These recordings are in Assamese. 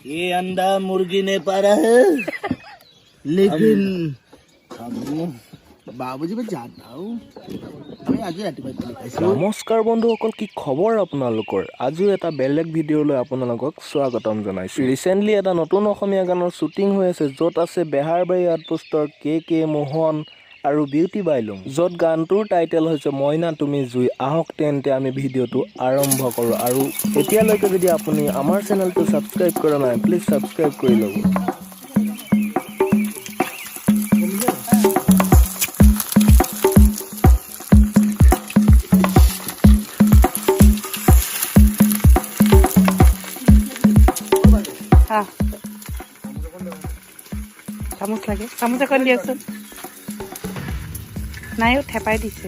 ये अंडा मुर्गी ने पारा है लेकिन बाबूजी मैं जानता हूँ নমস্কাৰ বন্ধুসকল, কি খবৰ আপোনালোকৰ? আজিও এটা বেলেগ ভিডিঅ'লৈ আপোনালোকক স্বাগতম জনাইছোঁ। ৰিচেণ্টলি এটা নতুন অসমীয়া গানৰ শ্বুটিং হৈ আছে, য'ত আছে বেহাৰবাৰী আউটপোষ্টৰ কে মোহন আৰু বিউটি বাইলুং, য'ত গানটোৰ টাইটেল হৈছে মইনা তুমি জুই। আহক তেন্তে আমি ভিডিঅ'টো আৰম্ভ কৰোঁ। আৰু এতিয়ালৈকে যদি আপুনি আমাৰ চেনেলটো ছাবস্ক্ৰাইব কৰা নাই, প্লিজ ছাবস্ক্ৰাইব কৰি ল'ব। চামুচ লাগে, চামুচ এখন দিয়কচোন। নাই থেপাই দিছে।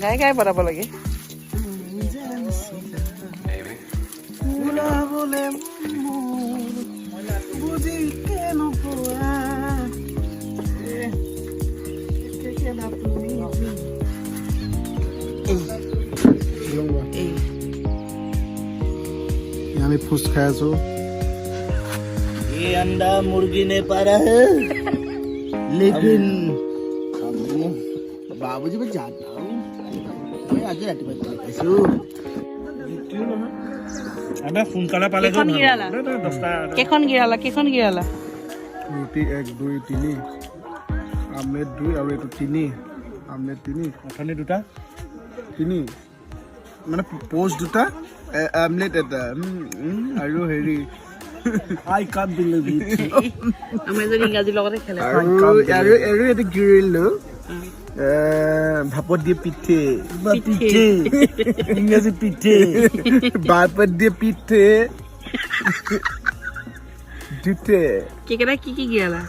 গাই গাই বনাব লাগে। আমি ফুস খাই আছো। ये अंडा मुर्गी ने पारा है लेकिन बाबूजी मैं जानता हूँ मैं आज रातिपुৱা খাইছো। আমি সোনকালে পালে কেখন গিৰালা কেখন গিৰালা ৰুটি 1 2 3 আমলেট 2 আৰু এইটো 3 আমলেট 3 অথনি দুটা 3 মানে পোষ্ট দুটা আমলেট এটা আৰু হেৰি I can't believe it. আমি যদি ইংৰাজী লগতে খেলে আৰু এটা গ্ৰিল ভাপত দিয়ে পিঠে ইংৰাজী পিঠে ভাপত দিয়ে পিঠে দুটে কেকেটা কি গিৰালা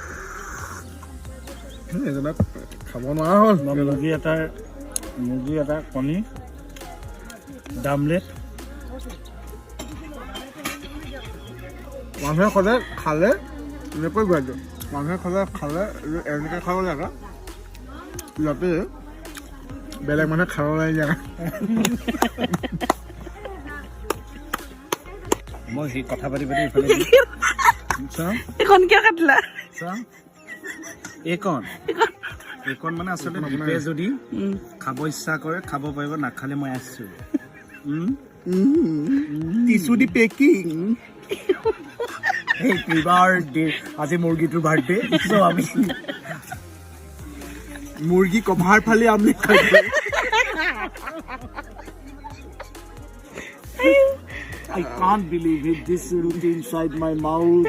এজনক খাব নোৱাৰা হ'ল। মুৰ্গী এটা কণী ডামলেট মানুহে সদায় খালে এনেকৈ গুৱাহাটী মানুহে সদায় খালে এনেকৈ খাব লাগে যাতে বেলেগ মানুহে খাব লাগে জেগা। মই সেই কথা পাতি ইফালে এখন কিয় কাটিলা? এইকণ মানে আচলতে দীপে যদি খাব ইচ্ছা কৰে খাব পাৰিব, নাখালে মই আছো টিচু দি পেকিং। হেপী বাৰ্থডে, আজি মুৰ্গীটোৰ বাৰ্থডে, আমি মুৰ্গী কভাৰ ফালি আমি I can't believe it. This root inside my mouth,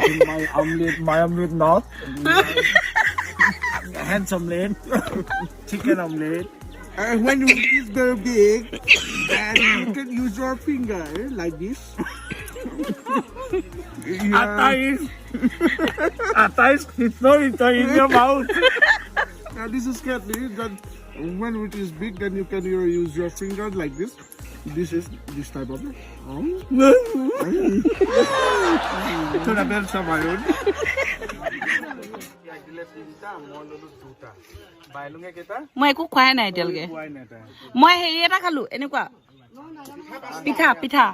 my omelette not. Hands omelette, chicken omelette. When it is very big, then you can use your finger like this. Atta is it's not in your mouth. And this is scary. That when it is big, then you can use your finger like this. This is this type of it. To the bell samayon. মই একো খোৱাই নাই এতিয়ালৈকে। মই হেৰি এটা খালো এনেকুৱা পিঠা